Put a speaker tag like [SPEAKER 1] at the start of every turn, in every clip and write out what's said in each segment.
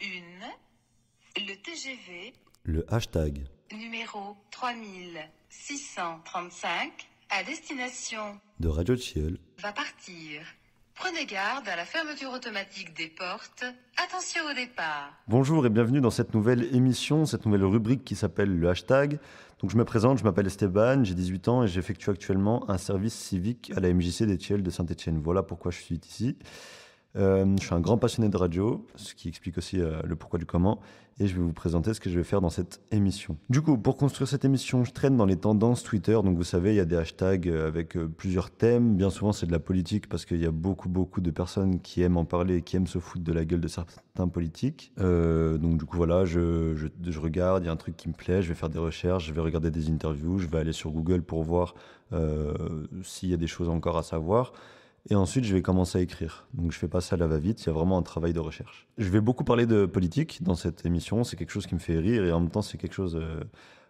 [SPEAKER 1] Le TGV
[SPEAKER 2] Le hashtag
[SPEAKER 1] numéro 3635 à destination
[SPEAKER 2] de Radio Chiel
[SPEAKER 1] va partir. Prenez garde à la fermeture automatique des portes. Attention au départ.
[SPEAKER 2] Bonjour et bienvenue dans cette nouvelle émission, cette nouvelle rubrique qui s'appelle le hashtag. Donc je me présente, je m'appelle Esteban, j'ai 18 ans et j'effectue actuellement un service civique à la MJC des Thiel de Saint-Étienne. Voilà pourquoi je suis ici. Je suis un grand passionné de radio, ce qui explique aussi le pourquoi du comment, et je vais vous présenter ce que je vais faire dans cette émission. Du coup, pour construire cette émission, je traîne dans les tendances Twitter, donc vous savez, il y a des hashtags avec plusieurs thèmes, bien souvent c'est de la politique, parce qu'il y a beaucoup de personnes qui aiment en parler et qui aiment se foutre de la gueule de certains politiques. Donc du coup, voilà, je regarde, il y a un truc qui me plaît, je vais faire des recherches, je vais regarder des interviews, je vais aller sur Google pour voir s'il y a des choses encore à savoir. Et ensuite, je vais commencer à écrire. Donc, je fais pas ça à la va-vite, il y a vraiment un travail de recherche. Je vais beaucoup parler de politique dans cette émission, c'est quelque chose qui me fait rire et en même temps, c'est quelque chose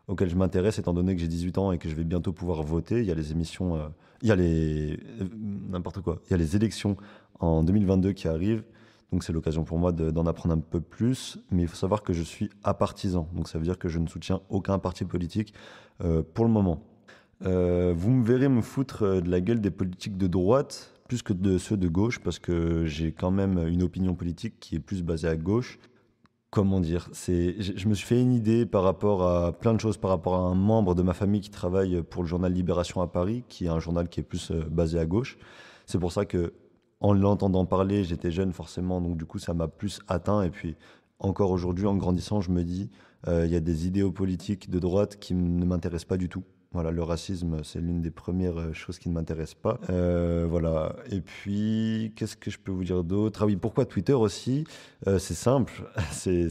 [SPEAKER 2] auquel je m'intéresse étant donné que j'ai 18 ans et que je vais bientôt pouvoir voter. Il y a les émissions, il y a les... n'importe quoi. Il y a les élections en 2022 qui arrivent. Donc, c'est l'occasion pour moi d'en apprendre un peu plus. Mais il faut savoir que je suis apartisan. Donc, ça veut dire que je ne soutiens aucun parti politique pour le moment. Vous me verrez me foutre de la gueule des politiques de droite plus que de ceux de gauche, parce que j'ai quand même une opinion politique qui est plus basée à gauche. Comment dire, je me suis fait une idée par rapport à plein de choses, par rapport à un membre de ma famille qui travaille pour le journal Libération à Paris, qui est un journal qui est plus basé à gauche. C'est pour ça que, en l'entendant parler, j'étais jeune forcément, donc du coup ça m'a plus atteint. Et puis encore aujourd'hui, en grandissant, je me dis, il y a des idéaux politiques de droite qui ne m'intéressent pas du tout. Voilà, le racisme, c'est l'une des premières choses qui ne m'intéressent pas. Voilà. Et puis, qu'est-ce que je peux vous dire d'autre? Ah oui, pourquoi Twitter aussi? C'est simple. C'est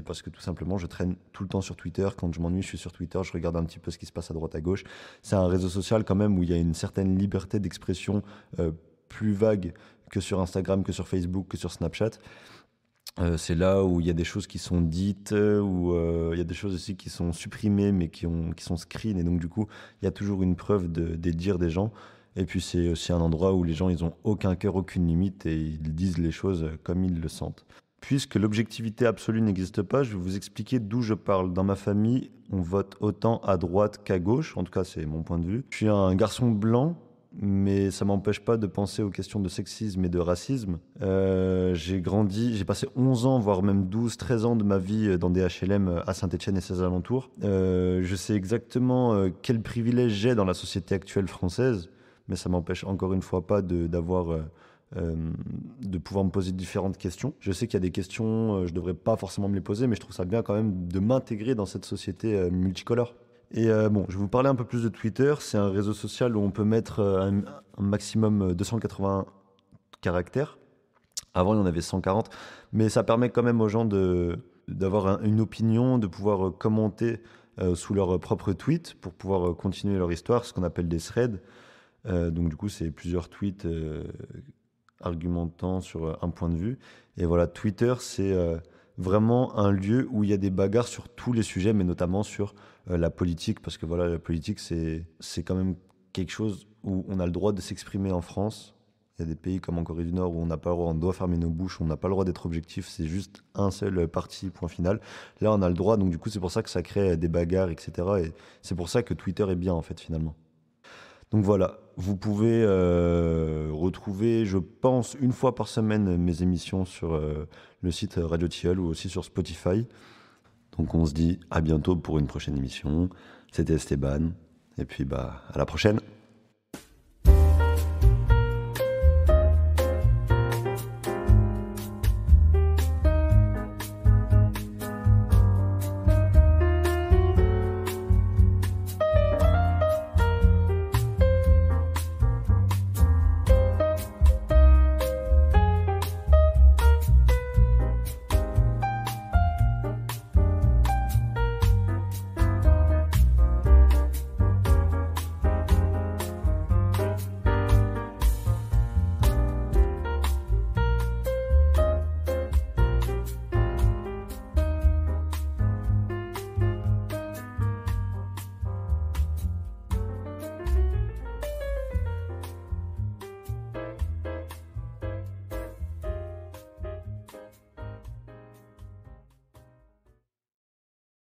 [SPEAKER 2] parce que tout simplement, je traîne tout le temps sur Twitter. Quand je m'ennuie, je suis sur Twitter. Je regarde un petit peu ce qui se passe à droite, à gauche. C'est un réseau social quand même où il y a une certaine liberté d'expression plus vague que sur Instagram, que sur Facebook, que sur Snapchat. C'est là où il y a des choses qui sont dites, où il y a des choses aussi qui sont supprimées, mais qui sont screen. Et donc, du coup, il y a toujours une preuve des dires des gens. Et puis, c'est aussi un endroit où les gens, ils ont aucun cœur, aucune limite, et ils disent les choses comme ils le sentent. Puisque l'objectivité absolue n'existe pas, je vais vous expliquer d'où je parle. Dans ma famille, on vote autant à droite qu'à gauche. En tout cas, c'est mon point de vue. Je suis un garçon blanc, mais ça m'empêche pas de penser aux questions de sexisme et de racisme. J'ai passé 11 ans, voire même 12, 13 ans de ma vie dans des HLM à Saint-Étienne et ses alentours. Je sais exactement quel privilège j'ai dans la société actuelle française, mais ça m'empêche encore une fois pas de pouvoir me poser différentes questions. Je sais qu'il y a des questions, je devrais pas forcément me les poser, mais je trouve ça bien quand même de m'intégrer dans cette société multicolore. Et bon, je vais vous parler un peu plus de Twitter. C'est un réseau social où on peut mettre un maximum 280 caractères. Avant, il y en avait 140. Mais ça permet quand même aux gens d'avoir une opinion, de pouvoir commenter sous leur propre tweet pour pouvoir continuer leur histoire, ce qu'on appelle des threads. Donc du coup, c'est plusieurs tweets argumentant sur un point de vue. Et voilà, Twitter, c'est vraiment un lieu où il y a des bagarres sur tous les sujets, mais notamment sur la politique, parce que voilà, la politique, c'est quand même quelque chose où on a le droit de s'exprimer en France. Il y a des pays comme en Corée du Nord où on n'a pas le droit, on doit fermer nos bouches, on n'a pas le droit d'être objectif, c'est juste un seul parti, point final. Là, on a le droit, donc du coup, c'est pour ça que ça crée des bagarres, etc. Et c'est pour ça que Twitter est bien, en fait, finalement. Donc voilà, vous pouvez retrouver, je pense, une fois par semaine mes émissions sur le site Radio Thiel ou aussi sur Spotify. Donc on se dit à bientôt pour une prochaine émission. C'était Esteban, et puis à la prochaine.